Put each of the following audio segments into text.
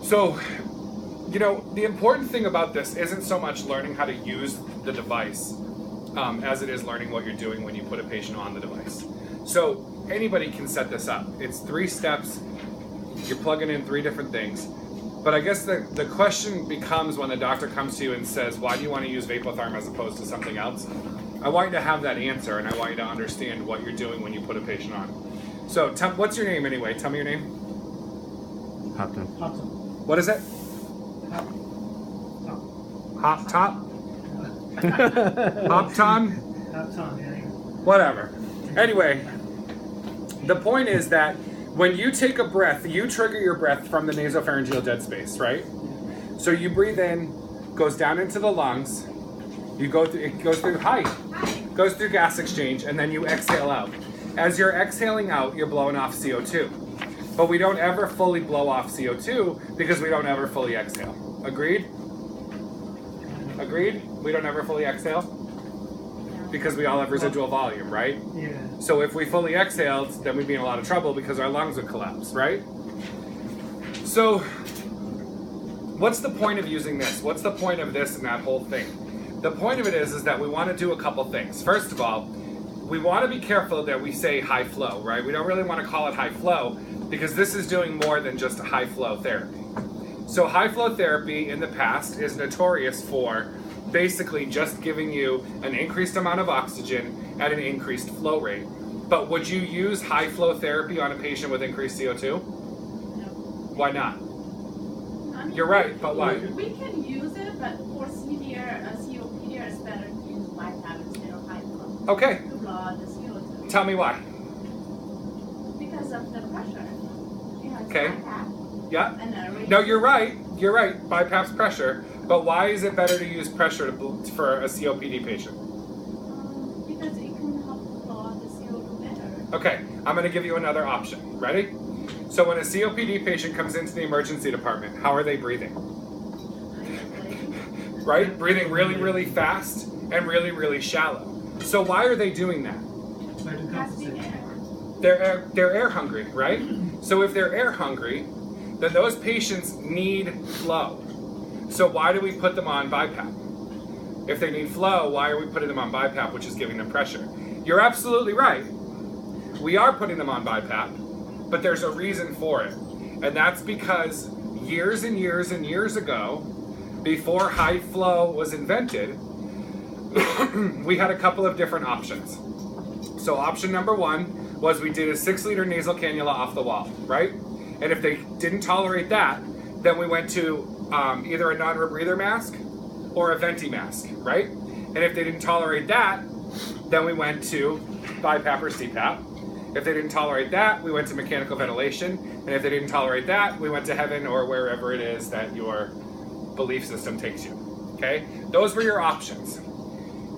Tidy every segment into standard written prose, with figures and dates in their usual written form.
So, you know, the important thing about this isn't so much learning how to use the device as it is learning what you're doing when you put a patient on the device. So anybody can set this up. It's 3 steps. You're plugging in 3 different things. But I guess the question becomes when the doctor comes to you and says, why do you want to use Vapotherm as opposed to something else? I want you to have that answer, and I want you to understand what you're doing when you put a patient on. So what's your name anyway? Tell me your name. Hopton. What is it? Hop top? Hopton? Hopton, yeah. Whatever. Anyway, the point is that when you take a breath, you trigger your breath from the nasopharyngeal dead space, right? So you breathe in, goes down into the lungs, you go through, it goes through, goes through gas exchange, and then you exhale out. As you're exhaling out, you're blowing off CO2. But we don't ever fully blow off CO2 because we don't ever fully exhale. Agreed? Agreed? We don't ever fully exhale? Because we all have residual volume, right? Yeah. So if we fully exhaled, then we'd be in a lot of trouble because our lungs would collapse, right? So what's the point of using this? What's the point of this and that whole thing? The point of it is that we want to do a couple things. First of all, we want to be careful that we say high flow, right? We don't really want to call it high flow because this is doing more than just a high flow therapy. So high flow therapy in the past is notorious for basically just giving you an increased amount of oxygen at an increased flow rate. But would you use high flow therapy on a patient with increased CO2? No. Why not? I mean, You're right, but why? We can use it, but for severe COPD, it's better to use BiPAP instead of high flow. Okay, To blow the CO2. tell me why. Because of the pressure. You know, it's Okay. BiPAP, Yeah? and then No, you're right. You're right. BiPAP's pressure. But why is it better to use pressure for a COPD patient? because it can help blow the CO2 better. Okay, I'm going to give you another option. Ready? So when a COPD patient comes into the emergency department, how are they breathing? Right? Breathing really, really fast and really, really shallow. So why are they doing that? So to Gasping compensate. air. They're air hungry, right? So if they're air hungry, then those patients need flow. So why do we put them on BiPAP? If they need flow, why are we putting them on BiPAP, which is giving them pressure? You're absolutely right. We are putting them on BiPAP, but there's a reason for it. And that's because years and years and years ago, before high flow was invented, we had a couple of different options. So option number 1 was we did a 6-liter nasal cannula off the wall, right? And if they didn't tolerate that, then we went to either a non-rebreather mask or a venti mask, right? And if they didn't tolerate that, then we went to BiPAP or CPAP. If they didn't tolerate that, we went to mechanical ventilation. And if they didn't tolerate that, we went to heaven or wherever it is that your belief system takes you, okay? Those were your options.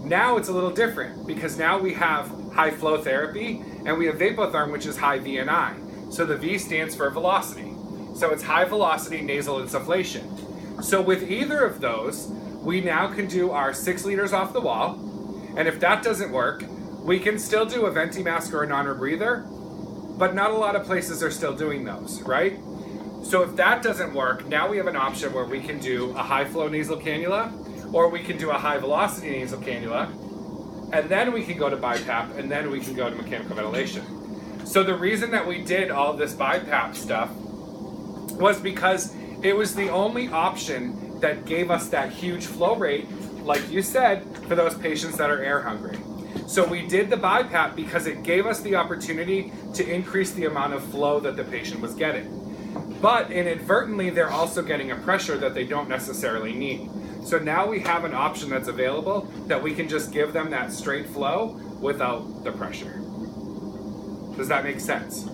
Now it's a little different because now we have high flow therapy and we have Vapotherm, which is high VNI. So the V stands for velocity. So it's high velocity nasal insufflation. So with either of those, we now can do our 6 liters off the wall. And if that doesn't work, we can still do a venti mask or a non-rebreather, but not a lot of places are still doing those, right? So if that doesn't work, now we have an option where we can do a high flow nasal cannula, or we can do a high velocity nasal cannula, and then we can go to BiPAP, and then we can go to mechanical ventilation. So the reason that we did all this BiPAP stuff was because it was the only option that gave us that huge flow rate, like you said, for those patients that are air hungry. So we did the BiPAP because it gave us the opportunity to increase the amount of flow that the patient was getting. But inadvertently, they're also getting a pressure that they don't necessarily need. So now we have an option that's available that we can just give them that straight flow without the pressure. Does that make sense?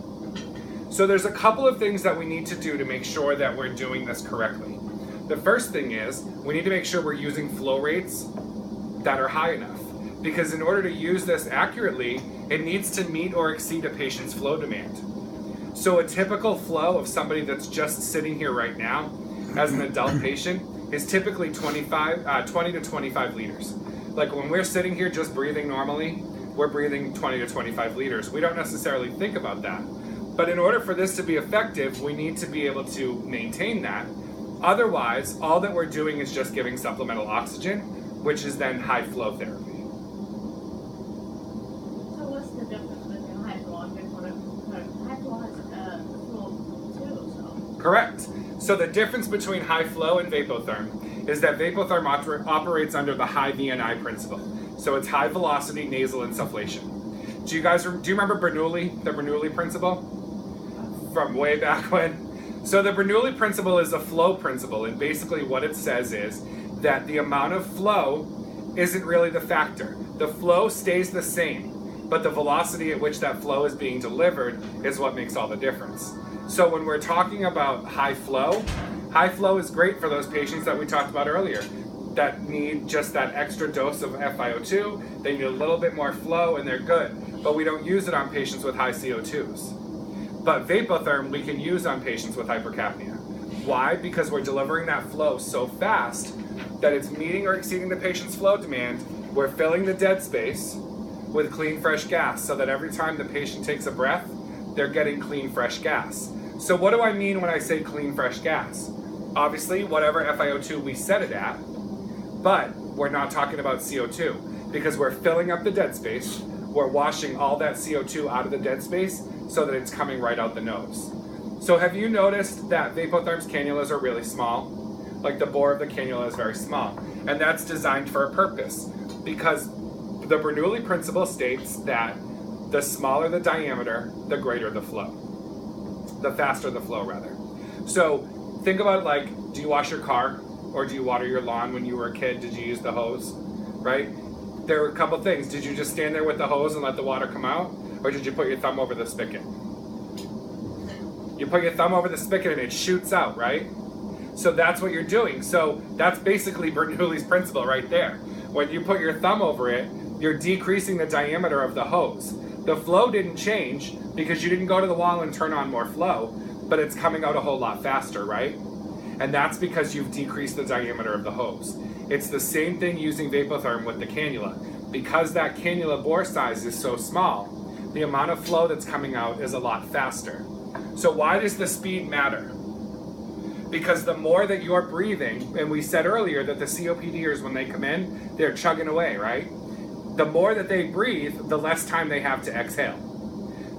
So there's a couple of things that we need to do to make sure that we're doing this correctly. The first thing is we need to make sure we're using flow rates that are high enough. Because in order to use this accurately, it needs to meet or exceed a patient's flow demand. So a typical flow of somebody that's just sitting here right now as an adult patient is typically 20 to 25 liters. Like when we're sitting here just breathing normally, we're breathing 20 to 25 liters. We don't necessarily think about that. But in order for this to be effective, we need to be able to maintain that Otherwise, all that we're doing is just giving supplemental oxygen, which is then high flow therapy. So what's the difference between high flow and vapotherm? High flow has flow too, so. Correct. So the difference between high flow and vapotherm is that vapotherm operates under the high VNI principle. So it's high velocity nasal insufflation. Do you remember Bernoulli, the Bernoulli principle? From way back when? So the Bernoulli principle is a flow principle, and basically what it says is that the amount of flow isn't really the factor. The flow stays the same, but the velocity at which that flow is being delivered is what makes all the difference. So when we're talking about high flow is great for those patients that we talked about earlier that need just that extra dose of FiO2. They need a little bit more flow and they're good, but we don't use it on patients with high CO2s. But vapotherm we can use on patients with hypercapnia. Why? Because we're delivering that flow so fast that it's meeting or exceeding the patient's flow demand. We're filling the dead space with clean, fresh gas so that every time the patient takes a breath, they're getting clean, fresh gas. So what do I mean when I say clean, fresh gas? Obviously, whatever FiO2 we set it at, but we're not talking about CO2 because we're filling up the dead space. We're washing all that CO2 out of the dead space so that it's coming right out the nose. So have you noticed that vapotherm's cannulas are really small? Like the bore of the cannula is very small. And that's designed for a purpose because the Bernoulli principle states that the smaller the diameter, the greater the flow. The faster the flow, rather. So think about it like, do you wash your car or do you water your lawn when you were a kid? Did you use the hose, right? There were a couple things. Did you just stand there with the hose and let the water come out? Or did you put your thumb over the spigot? You put your thumb over the spigot and it shoots out, right? So that's what you're doing. So that's basically Bernoulli's principle right there. When you put your thumb over it, you're decreasing the diameter of the hose. The flow didn't change because you didn't go to the wall and turn on more flow, but it's coming out a whole lot faster, right? And that's because you've decreased the diameter of the hose. It's the same thing using vapotherm with the cannula. Because that cannula bore size is so small, the amount of flow that's coming out is a lot faster. So why does the speed matter? Because the more that you're breathing, and we said earlier that the COPDers, when they come in, they're chugging away, right? The more that they breathe, the less time they have to exhale.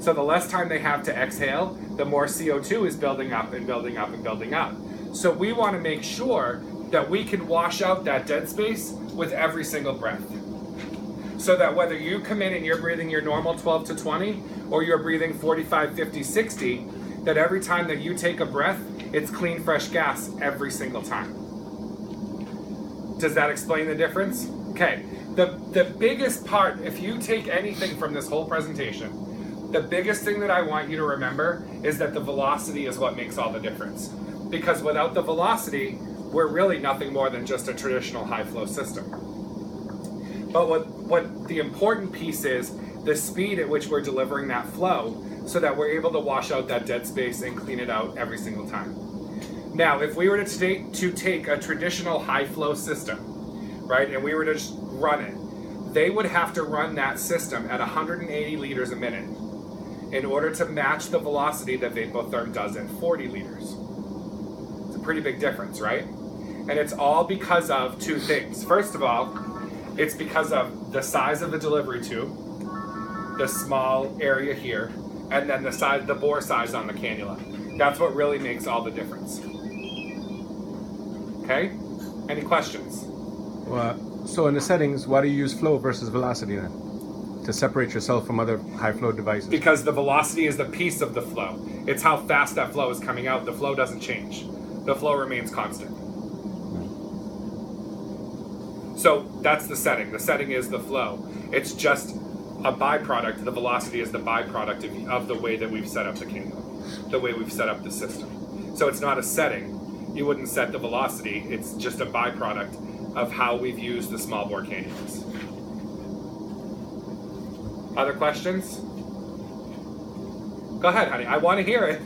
So the less time they have to exhale, the more CO2 is building up and building up and building up. So we want to make sure that we can wash out that dead space with every single breath. So that whether you come in and you're breathing your normal 12 to 20, or you're breathing 45, 50, 60, that every time that you take a breath, it's clean, fresh gas every single time. Does that explain the difference? Okay, the biggest part, if you take anything from this whole presentation, the biggest thing that I want you to remember is that the velocity is what makes all the difference. Because without the velocity, we're really nothing more than just a traditional high flow system. But what the important piece is, the speed at which we're delivering that flow so that we're able to wash out that dead space and clean it out every single time. Now, if we were to take a traditional high flow system, right, and we were to just run it, they would have to run that system at 180 liters a minute in order to match the velocity that vapotherm does at 40 liters. It's a pretty big difference, right? And it's all because of two things. First of all, it's because of the size of the delivery tube, the small area here, and then the bore size on the cannula. That's what really makes all the difference. Okay? Any questions? So in the settings, why do you use flow versus velocity then? To separate yourself from other high flow devices? Because the velocity is the piece of the flow. It's how fast that flow is coming out. The flow doesn't change. The flow remains constant. So that's the setting. The setting is the flow. It's just a byproduct. The velocity is the byproduct of the way that we've set up the cannula, the way we've set up the system. So it's not a setting. You wouldn't set the velocity. It's just a byproduct of how we've used the small bore cannulas. Other questions? Go ahead, honey. I want to hear it.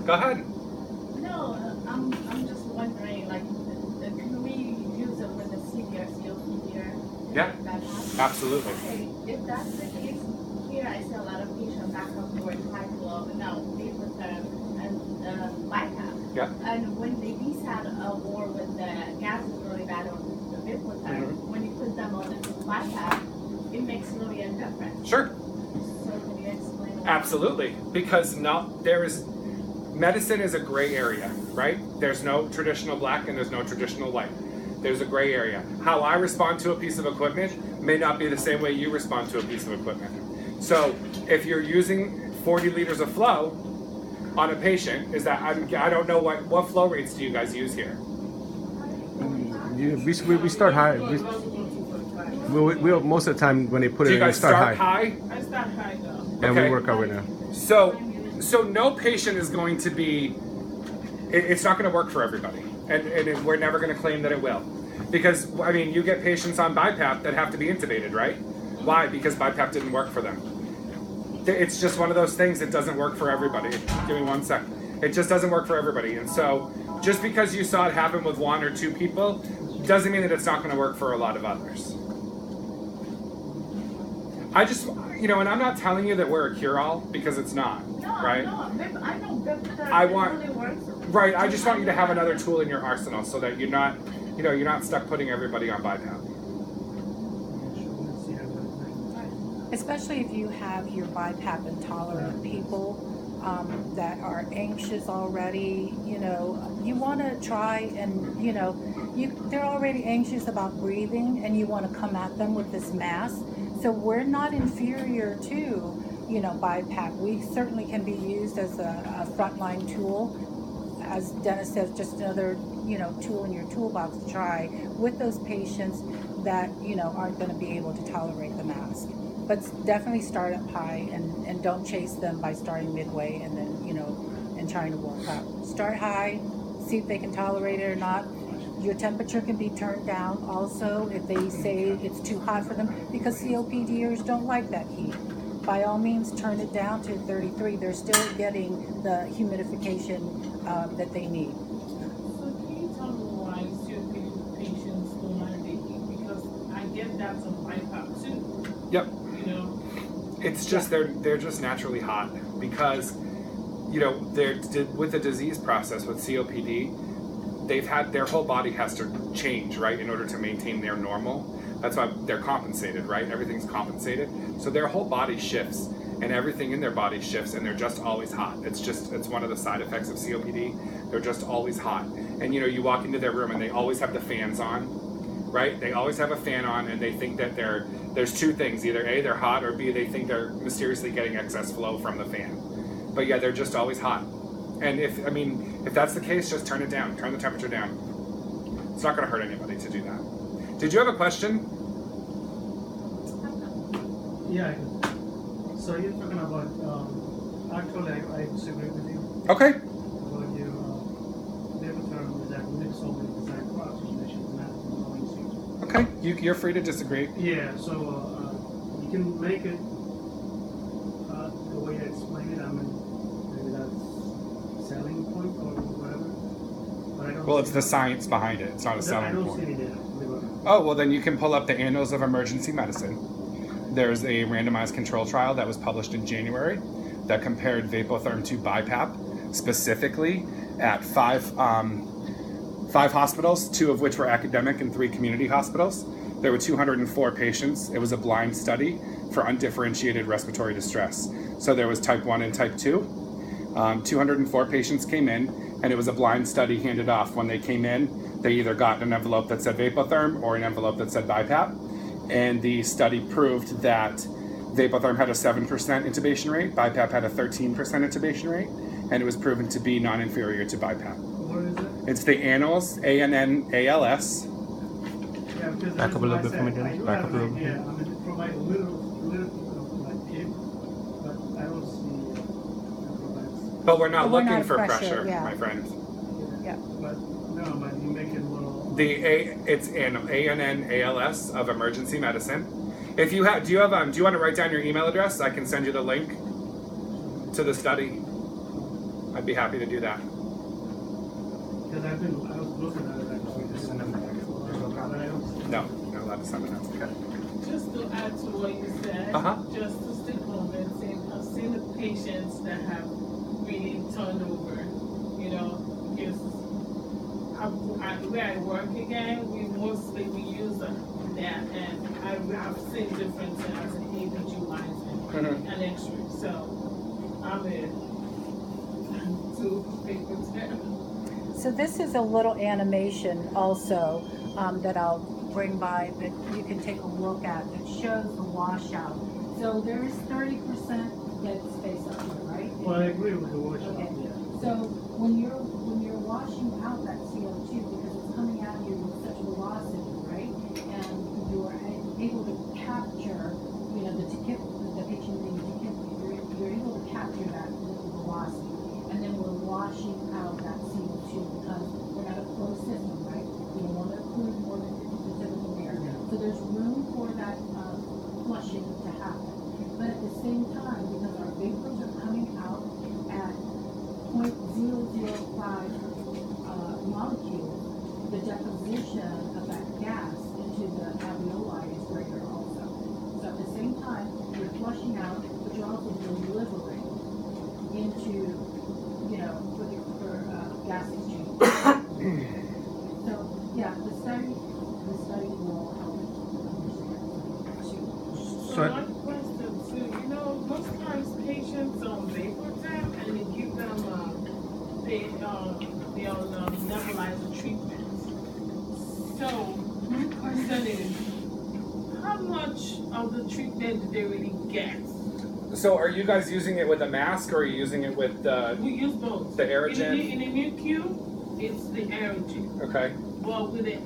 Go ahead. No, I'm just wondering, like, can we use it with the severe COPD? Yeah, absolutely. Okay, if that's the case, here I see a lot of patients back up towards high flow, now vapotherm, and BiPAP. Yeah. And when they desat or when the gas is really bad or the vapor when you put them on BiPAP, it makes really a difference. Sure. So can you explain? Absolutely, because medicine is a gray area, right? There's no traditional black and there's no traditional white. There's a gray area. How I respond to a piece of equipment may not be the same way you respond to a piece of equipment. So if you're using 40 liters of flow on a patient, I don't know what flow rates do you guys use here? We start high. We'll most of the time when they put Do it you in, we guys start start high. high? I start high though. And Okay. we work our way down. So no patient is going to be, it's not going to work for everybody. And we're never going to claim that it will. Because, I mean, you get patients on BiPAP that have to be intubated, right? Why? Because BiPAP didn't work for them. It's just one of those things that doesn't work for everybody. Give me 1 sec. It just doesn't work for everybody. And so just because you saw it happen with 1 or 2 people doesn't mean that it's not going to work for a lot of others. I just, and I'm not telling you that we're a cure-all because it's not, right? No, I know that I it want- really works. Right, I just want you to have another tool in your arsenal so that you're not, you're not stuck putting everybody on BiPAP. Especially if you have your BiPAP intolerant people that are anxious already, you want to try and, they're already anxious about breathing and you want to come at them with this mask. So we're not inferior to, BiPAP. We certainly can be used as a frontline tool. As Dennis says, just another, tool in your toolbox to try with those patients that, aren't going to be able to tolerate the mask. But definitely start up high and don't chase them by starting midway and then, and trying to work up. Start high, see if they can tolerate it or not. Your temperature can be turned down also if they say it's too hot for them because COPDers don't like that heat. By all means, turn it down to 33. They're still getting the humidification that they need. So can you tell me why COPD patients don't like the heat? Because I get that from BiPAP too. Yep. It's just they're just naturally hot because they're with the disease process with COPD, their whole body has to change, right, in order to maintain their normal. That's why they're compensated, right? Everything's compensated. So their whole body shifts and everything in their body shifts and they're just always hot. It's one of the side effects of COPD. They're just always hot. And you walk into their room and they always have the fans on, right? They always have a fan on and they think that there's 2 things. Either A, they're hot, or B, they think they're mysteriously getting excess flow from the fan. But yeah, they're just always hot. And if that's the case, just turn it down. Turn the temperature down. It's not going to hurt anybody to do that. Did you have a question? Yeah. So you're talking about, actually I disagree with you Okay. about your labor term is that mix only design for oxygenation, not blowing seat. Okay. You're free to disagree. Yeah, so you can make it the way I explain it. I mean, maybe that's selling point or whatever. But I don't. Well, it's see the science behind it. It's not a I selling don't point. see it there. Oh, well, then you can pull up the Annals of Emergency Medicine. There's a randomized control trial that was published in January that compared Vapotherm to BiPAP specifically at 5 hospitals, 2 of which were academic and 3 community hospitals. There were 204 patients. It was a blind study for undifferentiated respiratory distress. So there was type 1 and type 2. 204 patients came in, and it was a blind study handed off. When they came in, they either got an envelope that said Vapotherm or an envelope that said BiPAP. And the study proved that Vapotherm had a 7% intubation rate, BiPAP had a 13% intubation rate, and it was proven to be non-inferior to BiPAP. What is it? It's the Annals, ANNALS. Yeah, because Back up a little bit for me, I Dennis. do Back have up a an little bit. idea. I mean, they provide a little like tip, but I don't see that provides. But we're not But we're looking not for pressure, pressure, yeah. my friend. Yeah. But no, but you make it little. It's an ANNALS of emergency medicine. If you have, do you want to write down your email address? I can send you the link to the study. I'd be happy to do that. Because I was looking at it actually. But I don't see. No, you're not allowed to send it out. Okay. just to add to what you said, just to stay convincing, I've seen the patients that have really turned over you know, because where I work again, we use that, and I've seen difference as an ABGYN and X-ray. So I'm to paper tech. So this is a little animation also that I'll bring by that you can take a look at that shows the washout. So there is 30% dead space up here, right? Well, I agree with the washout. Okay. Yeah. So when you're washing out that CO2 because it's coming at you with such velocity, right? And you are able to capture, you know, the patient being you're able to capture that with the velocity. And then we're washing out that CO2 because we're not a closed system, right? We don't want to include more than 50% of the air. So there's room for that flushing to happen. But at the same time, because our vapors are coming out at 0.005 molecules, the deposition of that gas into the alveoli is greater also. So at the same time, you're flushing out, but you're also delivering into, you know, for gas exchange. So yeah, the study will help understand. So my question too, you know, most times patients on vapor tap and you give them nebulizer treatment. So my question is, how much of the treatment do they really get? So are you guys using it with a mask or are you using it with We use both. the Aerogen? In the NICU, it's the Aerogen. Okay. But with the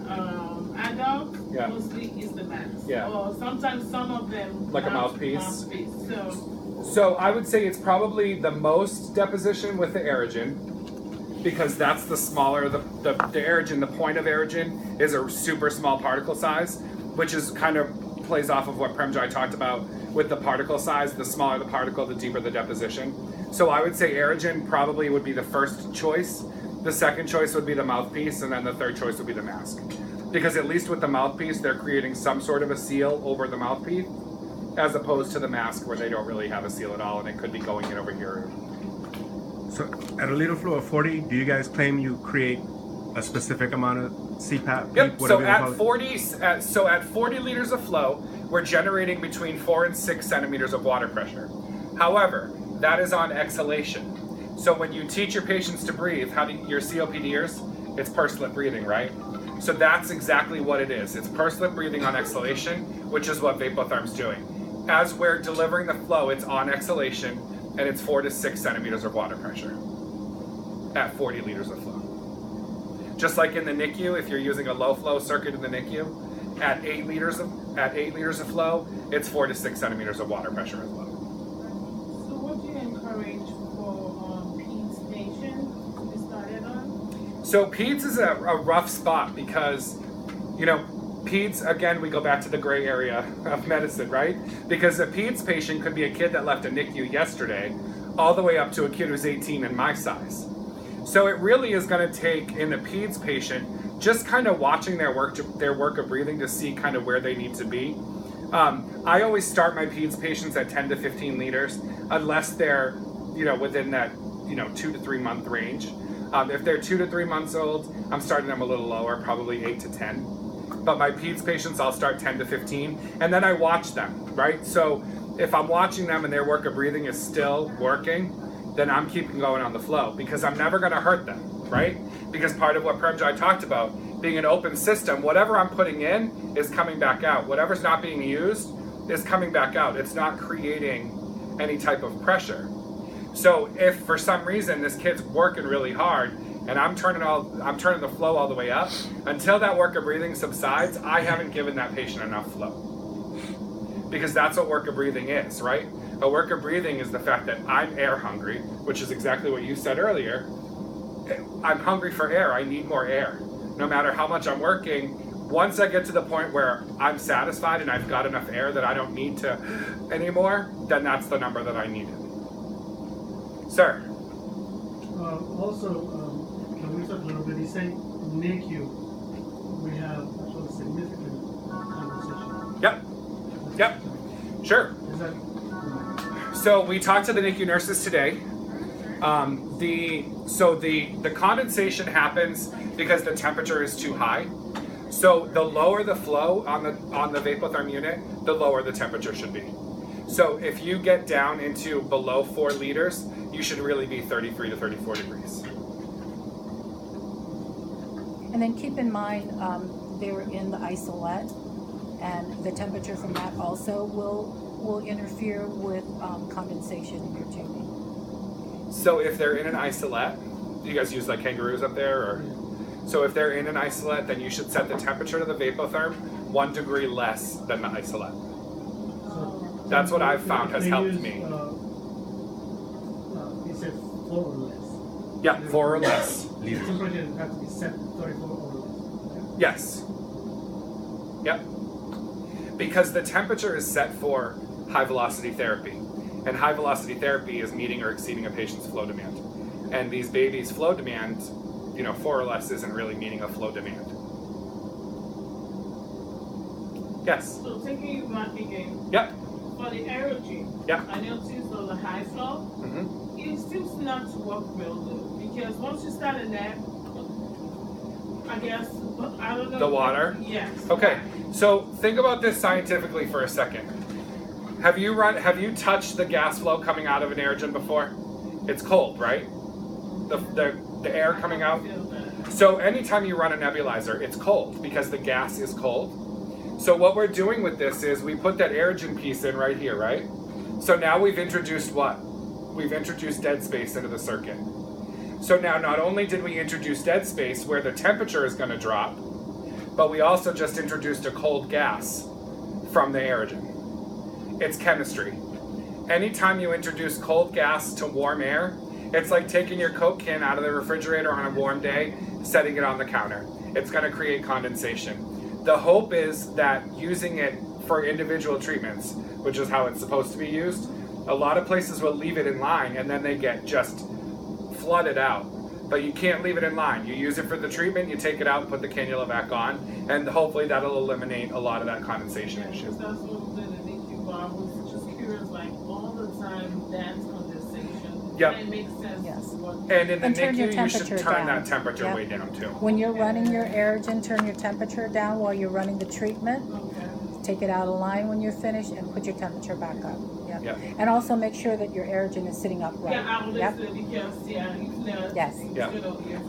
adult, Yeah. mostly it's the mask. Yeah. Or sometimes some of them Like a have mouthpiece? So So I would say it's probably the most deposition with the Aerogen because that's the smaller, the Aerogen, the point of Aerogen is a super small particle size, which is kind of plays off of what Premjai talked about with the particle size. The smaller the particle, the deeper the deposition. So I would say Aerogen probably would be the first choice. The second choice would be the mouthpiece, and then the third choice would be the mask. Because at least with the mouthpiece, they're creating some sort of a seal over the mouthpiece, as opposed to the mask where they don't really have a seal at all, and it could be going in over here. So at a liter flow of 40, do you guys claim you create a specific amount of CPAP? Yep. Whatever So you call it? at 40 liters of flow, we're generating between 4 and 6 centimeters of water pressure. However, that is on exhalation. So when you teach your patients to breathe, your COPDers, it's pursed lip breathing, right? So that's exactly what it is. It's pursed lip breathing on exhalation, which is what Vapotherm's doing. As we're delivering the flow, it's on exhalation, and it's 4 to 6 centimeters of water pressure at 40 liters of flow. Just like in the NICU, if you're using a low flow circuit in the NICU, at 8 liters of flow, it's 4 to 6 centimeters of water pressure as well. So what do you encourage for PEDS patients to be started on? So PEDS is a rough spot because, you know, PEDS, again, we go back to the gray area of medicine, right? Because a PEDS patient could be a kid that left a NICU yesterday, all the way up to a kid who's 18 and my size. So it really is going to take, in the PEDS patient, just kind of watching their work of breathing to see kind of where they need to be. I always start my PEDS patients at 10 to 15 liters, unless they're, you know, within that, you know, 2 to 3 month range. If they're 2 to 3 months old, I'm starting them a little lower, probably 8 to 10. But my PEDS patients, I'll start 10 to 15, and then I watch them, right? So if I'm watching them and their work of breathing is still working, then I'm keeping going on the flow because I'm never gonna hurt them, right? Because part of what Premjai talked about, being an open system, whatever I'm putting in is coming back out. Whatever's not being used is coming back out. It's not creating any type of pressure. So if for some reason this kid's working really hard and I'm turning the flow all the way up, until that work of breathing subsides, I haven't given that patient enough flow. Because that's what work of breathing is, right? A work of breathing is the fact that I'm air hungry, which is exactly what you said earlier. I'm hungry for air, I need more air. No matter how much I'm working, once I get to the point where I'm satisfied and I've got enough air that I don't need to anymore, then that's the number that I needed. Sir? Also, can we talk a little bit? You say NICU, we have a significant conversation. Yep. Sure. Is that So we talked to the NICU nurses today. The condensation happens because the temperature is too high. So the lower the flow on the vapotherm unit, the lower the temperature should be. So if you get down into below 4 liters, you should really be 33 to 34 degrees. And then keep in mind, they were in the isolette, and the temperature from that also will interfere with condensation in your tubing. So if they're in an isolette, do you guys use like kangaroos up there? Or so if they're in an isolette, then you should set the temperature to the vapotherm 1 degree less than the isolette. That's what I've found has helped me. You said 4 or less. Yeah, 4 or less. The temperature has to be set 34 or less. Yes. Yep. Because the temperature is set for high velocity therapy. And high velocity therapy is meeting or exceeding a patient's flow demand. And these babies' flow demand, 4 or less isn't really meeting a flow demand. Yes. So taking you back again. Yep. For the aerogene, Yep. I noticed on the high flow, Mm-hmm. it seems not to work real good because once you start in that, I guess, I don't know. The water? Yes. Okay. So think about this scientifically for a second. Have you touched the gas flow coming out of an aerogen before? It's cold, right? The air coming out. I feel that. So anytime you run a nebulizer, it's cold because the gas is cold. So what we're doing with this is we put that aerogen piece in right here, right? So now we've introduced what? We've introduced dead space into the circuit. So now not only did we introduce dead space where the temperature is going to drop, but we also just introduced a cold gas from the aerogen. It's chemistry. Anytime you introduce cold gas to warm air, it's like taking your Coke can out of the refrigerator on a warm day, setting it on the counter. It's going to create condensation. The hope is that using it for individual treatments, which is how it's supposed to be used, a lot of places will leave it in line and then they get just flooded out. But you can't leave it in line. You use it for the treatment, you take it out, put the cannula back on, and hopefully that'll eliminate a lot of that condensation issue. Because that's what was in the NICU, but I was just curious, like all the time that's condensation. Yep. And it makes sense. Yes. And in the And turn your NICU, you should temperature turn down. that temperature Yep. way down too. When you're running your aerogen, turn your temperature down while you're running the treatment. Okay. Take it out of line when you're finished and put your temperature back up. Yep. Yep. And also make sure that your aerogen is sitting upright. Yeah, I will Yep. listen because Yes. Yeah.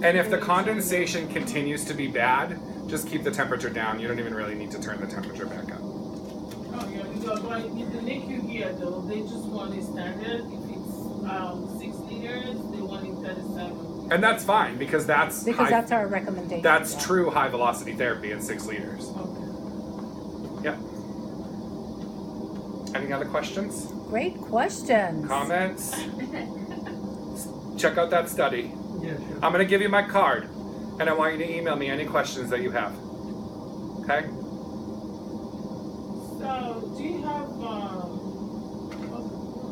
And if the condensation continues to be bad, just keep the temperature down. You don't even really need to turn the temperature back up. Oh yeah, because like in the NICU here though, they just want it standard. If it's 6 liters, they want it 37. And that's fine because that's That's our recommendation. that's yeah. true high velocity therapy at 6 liters. Okay. Yep. Any other questions? Great questions. Comments? Check out that study. Yeah, sure. I'm going to give you my card, and I want you to email me any questions that you have. Okay? So do you have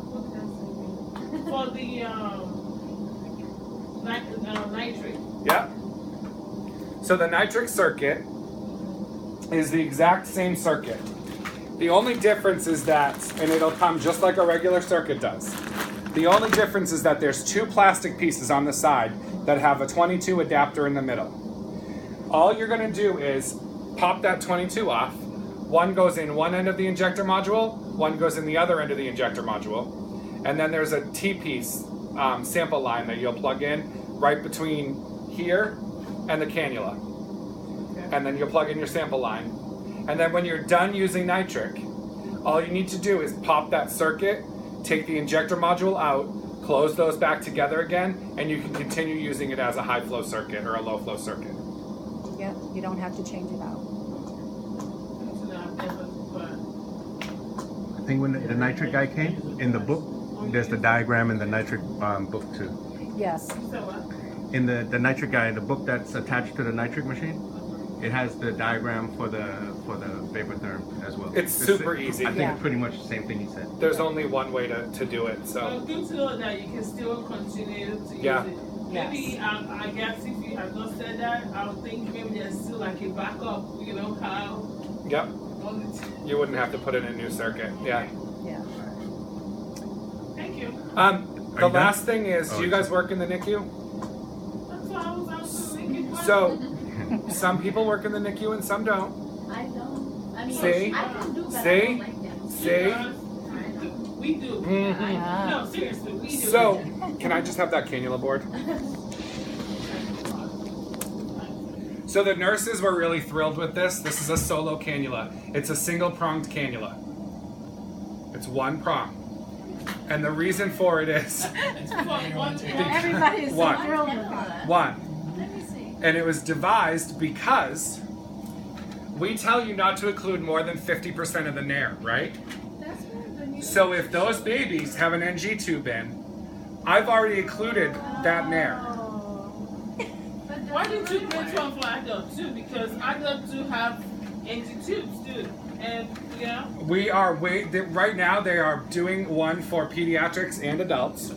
what can I say? For the nitrate? Yep. So the nitric circuit is the exact same circuit. The only difference is that, and it'll come just like a regular circuit does. The only difference is that there's 2 plastic pieces on the side that have a 22 adapter in the middle. All you're going to do is pop that 22 off. One goes in one end of the injector module, one goes in the other end of the injector module. And then there's a T-piece sample line that you'll plug in right between here and the cannula. And then you'll plug in your sample line. And then when you're done using nitric, all you need to do is pop that circuit, take the injector module out, close those back together again, and you can continue using it as a high flow circuit or a low flow circuit. Yep, you don't have to change it out. I think when the nitric guy came, in the book, there's the diagram in the nitric book too. Yes. So what? In the nitric guy, the book that's attached to the nitric machine, it has the diagram for the vapotherm as well. It's super easy. I think Yeah. it's pretty much the same thing he said. There's only one way to do it, Well, so good to know that you can still continue to Yeah. use it. Yes. Maybe, I guess if you had not said that, I would think maybe there's still like a backup, you know, how yep, on it. you wouldn't have to put in a new circuit. Yeah. Yeah. Thank you. The last thing is, do you guys work in the NICU? That's why I was out thinking. So, some people work in the NICU and some don't. I don't. I mean, See? I can do, but I See? don't like that. See? We do. Mhm. No, seriously, we do. So, can I just have that cannula board? So the nurses were really thrilled with this. This is a solo cannula. It's a single pronged cannula. It's one prong. And the reason for it is Everybody is so One. thrilled with that. one. Let me see. And it was devised because we tell you not to include more than 50% of the nair, right? That's good. Then you So if those babies have an NG tube in, I've already included that nair. But Why does it did you really bring work? one for adult too? Because adult do have empty tubes too, and yeah. We are right now. They are doing one for pediatrics and adults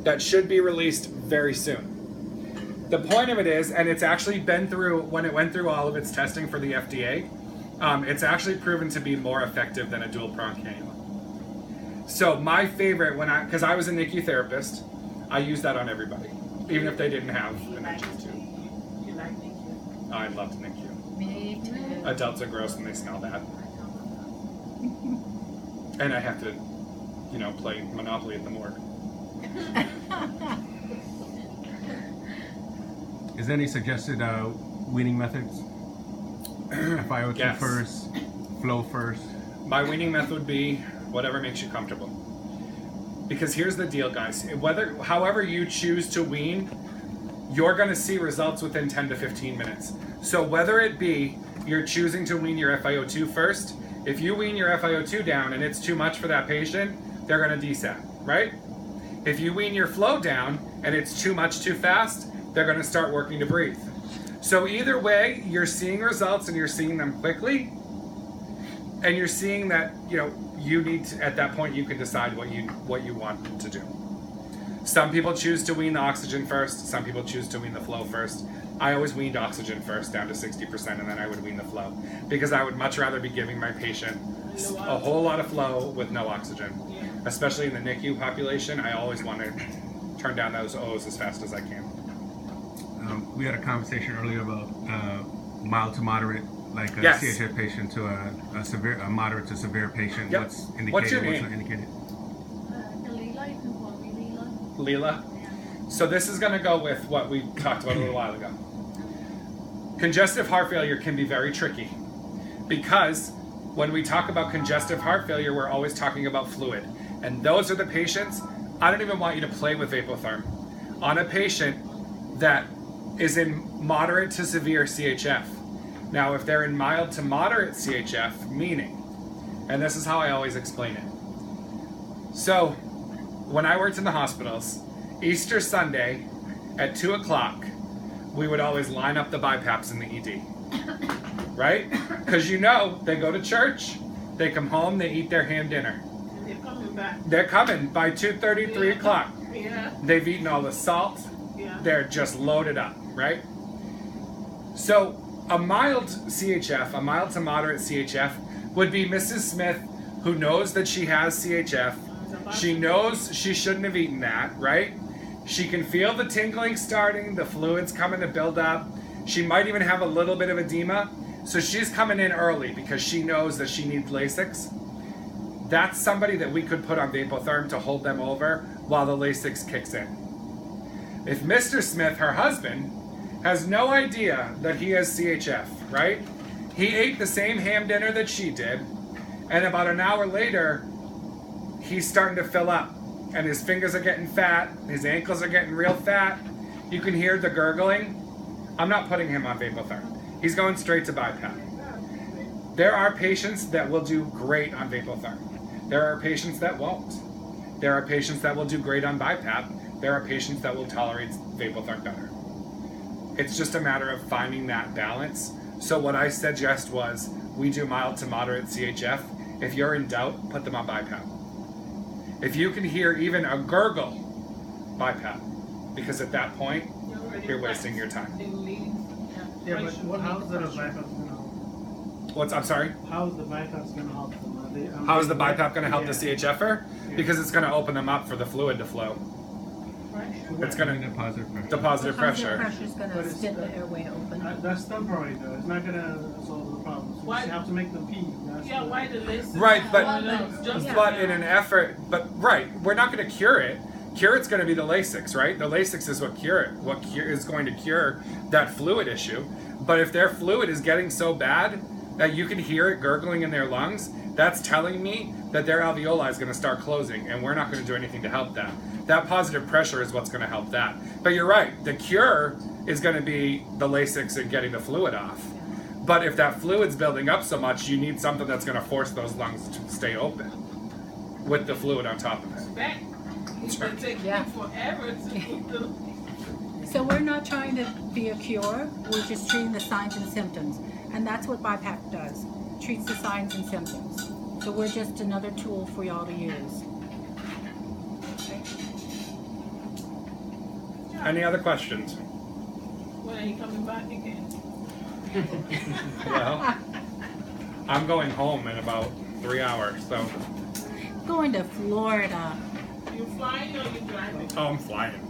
that should be released very soon. The point of it is, and it's actually been through when it went through all of its testing for the FDA. It's actually proven to be more effective than a dual prong cannula. So my favorite because I was a NICU therapist, I use that on everybody, even if they didn't have an NG tube. You like NICU? I loved NICU. Me too. Adults are gross and they smell bad. And I have to, play Monopoly at the morgue. Is there any suggested weaning methods? FiO2 Yes. first, flow first. My weaning method would be whatever makes you comfortable. Because here's the deal, guys. However you choose to wean, you're going to see results within 10 to 15 minutes. So whether it be you're choosing to wean your FiO2 first, if you wean your FiO2 down and it's too much for that patient, they're going to desat, right? If you wean your flow down and it's too much too fast, they're going to start working to breathe. So either way, you're seeing results and you're seeing them quickly, and you're seeing that, you need to, at that point you can decide what you want to do. Some people choose to wean the oxygen first, some people choose to wean the flow first. I always weaned oxygen first down to 60%, and then I would wean the flow, because I would much rather be giving my patient a whole lot of flow with no oxygen. Especially in the NICU population, I always want to turn down those O's as fast as I can. We had a conversation earlier about mild to moderate, like a Yes. CHF patient to a moderate to severe patient. Yep. What's indicated? What's your What's name? not indicated? Kalila, you can call me Leela. Leela. So this is going to go with what we talked about a little while ago. Congestive heart failure can be very tricky, because when we talk about congestive heart failure, we're always talking about fluid. And those are the patients, I don't even want you to play with Vapotherm. On a patient that is in moderate to severe CHF. Now, if they're in mild to moderate CHF, meaning, and this is how I always explain it. So, when I worked in the hospitals, Easter Sunday at 2 o'clock, we would always line up the BiPAPs in the ED. Right? Because they go to church, they come home, they eat their ham dinner. And they're coming back. They're coming by 2:30, 3 o'clock. Yeah. They've eaten all the salt. Yeah. They're just loaded up, right? So a mild CHF, a mild to moderate CHF, would be Mrs. Smith, who knows that she has CHF. She knows she shouldn't have eaten that, right? She can feel the tingling starting, the fluids coming to build up. She might even have a little bit of edema. So she's coming in early because she knows that she needs Lasix. That's somebody that we could put on Vapotherm to hold them over while the Lasix kicks in. If Mr. Smith, her husband, has no idea that he has CHF, right? He ate the same ham dinner that she did, and about an hour later, he's starting to fill up, and his fingers are getting fat, his ankles are getting real fat. You can hear the gurgling. I'm not putting him on Vapotherm. He's going straight to BiPAP. There are patients that will do great on Vapotherm. There are patients that won't. There are patients that will do great on BiPAP. There are patients that will tolerate Vapotherm better. It's just a matter of finding that balance. So what I suggest was, we do mild to moderate CHF. If you're in doubt, put them on BiPAP. If you can hear even a gurgle, BiPAP. Because at that point, you're wasting your time. Yeah, but how's the BiPAP gonna help? I'm sorry? How's the BiPAP gonna help them? How is the BiPAP going to help the CHFer? Because it's going to open them up for the fluid to flow. pressure. It's gonna The positive pressure. the positive pressure. Pressure is going But to it's- spin the airway open. That's temporary though. It's not gonna solve the problem. So Why- you have to make them pee. That's Yeah, the- why the list? Right, but- just But in an effort, but right, we're not going to cure it. Cure it's going to be the Lasix, right? The Lasix is what cure it. What cure is going to cure that fluid issue. But if their fluid is getting so bad that you can hear it gurgling in their lungs, that's telling me that their alveoli is going to start closing, and we're not going to do anything to help that. That positive pressure is what's going to help that. But you're right, the cure is going to be the Lasix and getting the fluid off. But if that fluid's building up so much, you need something that's going to force those lungs to stay open with the fluid on top of it. Back. It's gonna take Yeah. me forever to So we're not trying to be a cure, we're just treating the signs and symptoms. And that's what BiPAP does, treats the signs and symptoms. So we're just another tool for y'all to use. Any other questions? When are you coming back again? Well, I'm going home in about 3 hours, so. Going to Florida. You flying or you driving? Oh, I'm flying.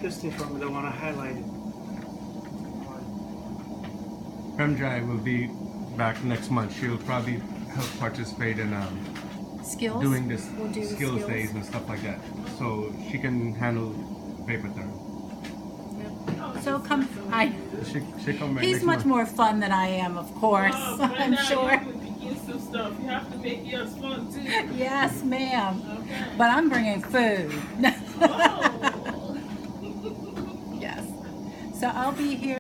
This thing from me, I want to highlight it. Premjai will be back next month. She'll probably help participate in Skills? doing this We'll do the skills days and stuff like that. So she can handle paper therapy. So come, She come back he's next much month. more fun than I am, of course, Oh, I'm sure. You would begin some stuff. You have to make yours fun too. Yes, ma'am. Okay. But I'm bringing food. Oh. Yes. So I'll be here.